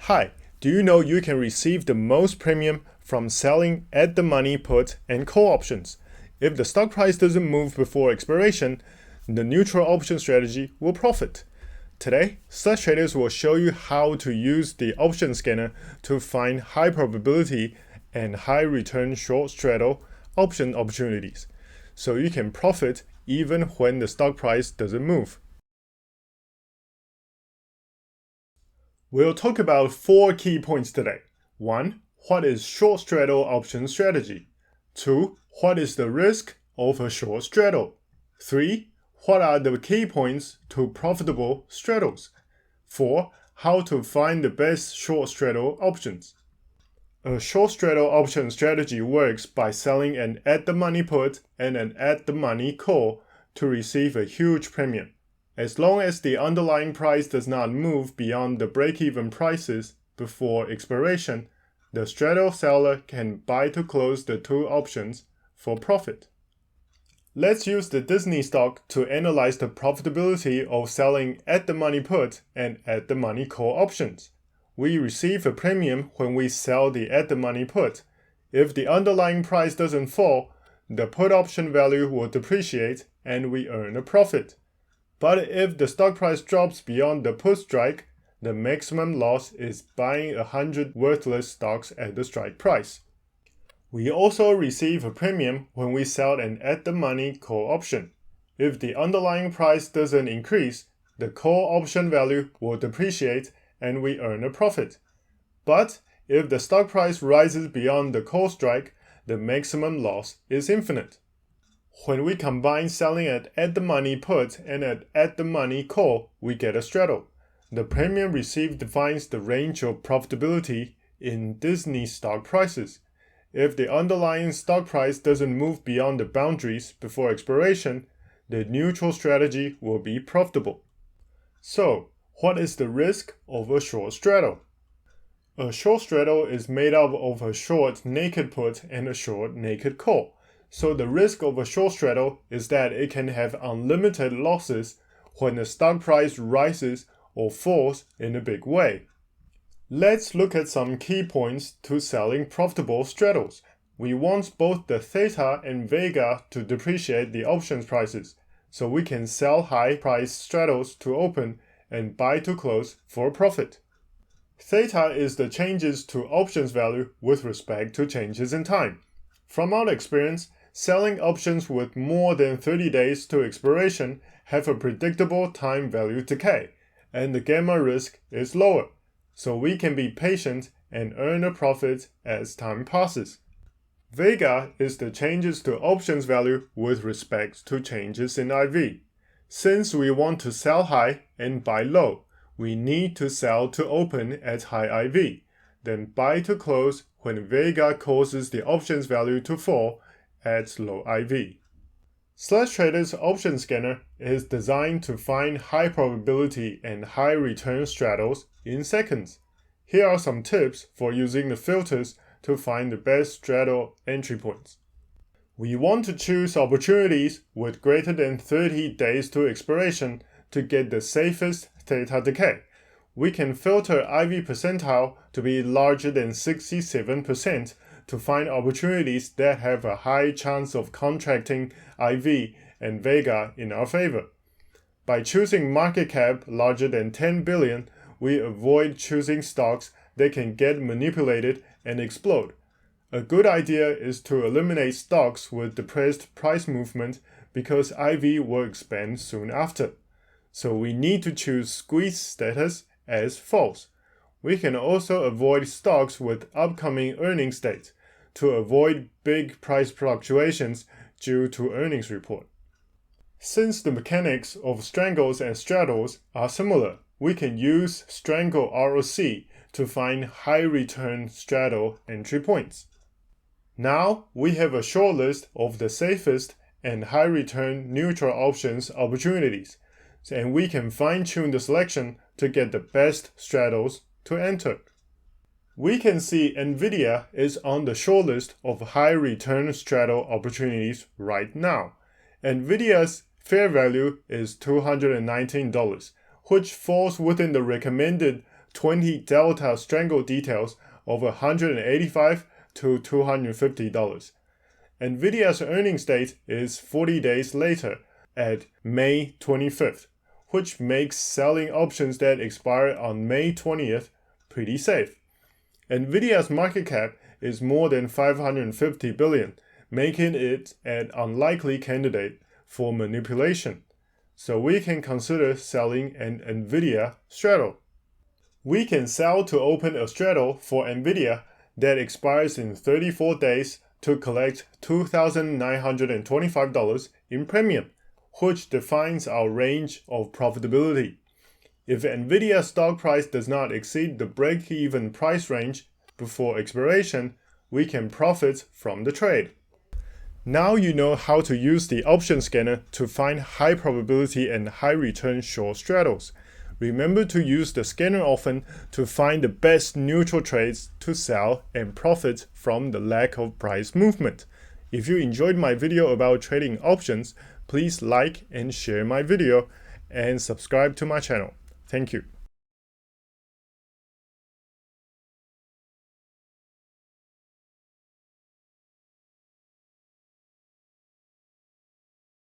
Hi, do you know you can receive the most premium from selling at-the-money put and call options? If the stock price doesn't move before expiration, the neutral option strategy will profit. Today, SlashTraders will show you how to use the option scanner to find high probability and high return short straddle option opportunities, so you can profit even when the stock price doesn't move. We'll talk about 4 key points today. 1. What is short straddle option strategy? 2. What is the risk of a short straddle? 3. What are the key points to profitable straddles? 4. How to find the best short straddle options. A short straddle option strategy works by selling an at-the-money put and an at-the-money call to receive a huge premium. As long as the underlying price does not move beyond the break-even prices before expiration, the straddle seller can buy to close the two options for profit. Let's use the Disney stock to analyze the profitability of selling at-the-money put and at-the-money call options. We receive a premium when we sell the at-the-money put. If the underlying price doesn't fall, the put option value will depreciate and we earn a profit. But if the stock price drops beyond the put strike, the maximum loss is buying 100 worthless stocks at the strike price. We also receive a premium when we sell an at-the-money call option. If the underlying price doesn't increase, the call option value will depreciate and we earn a profit. But if the stock price rises beyond the call strike, the maximum loss is infinite. When we combine selling an at-the-money put and an at-the-money call, we get a straddle. The premium received defines the range of profitability in Disney stock prices. If the underlying stock price doesn't move beyond the boundaries before expiration, the neutral strategy will be profitable. So, what is the risk of a short straddle? A short straddle is made up of a short naked put and a short naked call. So the risk of a short straddle is that it can have unlimited losses when the stock price rises or falls in a big way. Let's look at some key points to selling profitable straddles. We want both the theta and vega to depreciate the options prices, so we can sell high-priced straddles to open and buy to close for a profit. Theta is the changes to options value with respect to changes in time. From our experience, selling options with more than 30 days to expiration have a predictable time value decay, and the gamma risk is lower, so we can be patient and earn a profit as time passes. Vega is the changes to options value with respect to changes in IV. Since we want to sell high and buy low, we need to sell to open at high IV, then buy to close when Vega causes the options value to fall at low IV. SlashTraders option scanner is designed to find high probability and high return straddles in seconds. Here are some tips for using the filters to find the best straddle entry points. We want to choose opportunities with greater than 30 days to expiration to get the safest theta decay. We can filter IV percentile to be larger than 67% to find opportunities that have a high chance of contracting IV and Vega in our favor. By choosing market cap larger than 10 billion, we avoid choosing stocks that can get manipulated and explode. A good idea is to eliminate stocks with depressed price movement because IV will expand soon after. So we need to choose squeeze status as false. We can also avoid stocks with upcoming earnings dates to avoid big price fluctuations due to earnings report. Since the mechanics of strangles and straddles are similar, we can use strangle ROC to find high return straddle entry points. Now we have a short list of the safest and high return neutral options opportunities, and we can fine-tune the selection to get the best straddles to enter. We can see Nvidia is on the short list of high return straddle opportunities right now. Nvidia's fair value is $219, which falls within the recommended 20 delta strangle details of $185 to $250. Nvidia's earnings date is 40 days later at May 25th, which makes selling options that expire on May 20th pretty safe. Nvidia's market cap is more than $550 billion, making it an unlikely candidate for manipulation. So we can consider selling an Nvidia straddle. We can sell to open a straddle for Nvidia that expires in 34 days to collect $2,925 in premium, which defines our range of profitability. If Nvidia's stock price does not exceed the break-even price range before expiration, we can profit from the trade. Now you know how to use the option scanner to find high probability and high return short straddles. Remember to use the scanner often to find the best neutral trades to sell and profit from the lack of price movement. If you enjoyed my video about trading options, please like and share my video and subscribe to my channel. Thank you.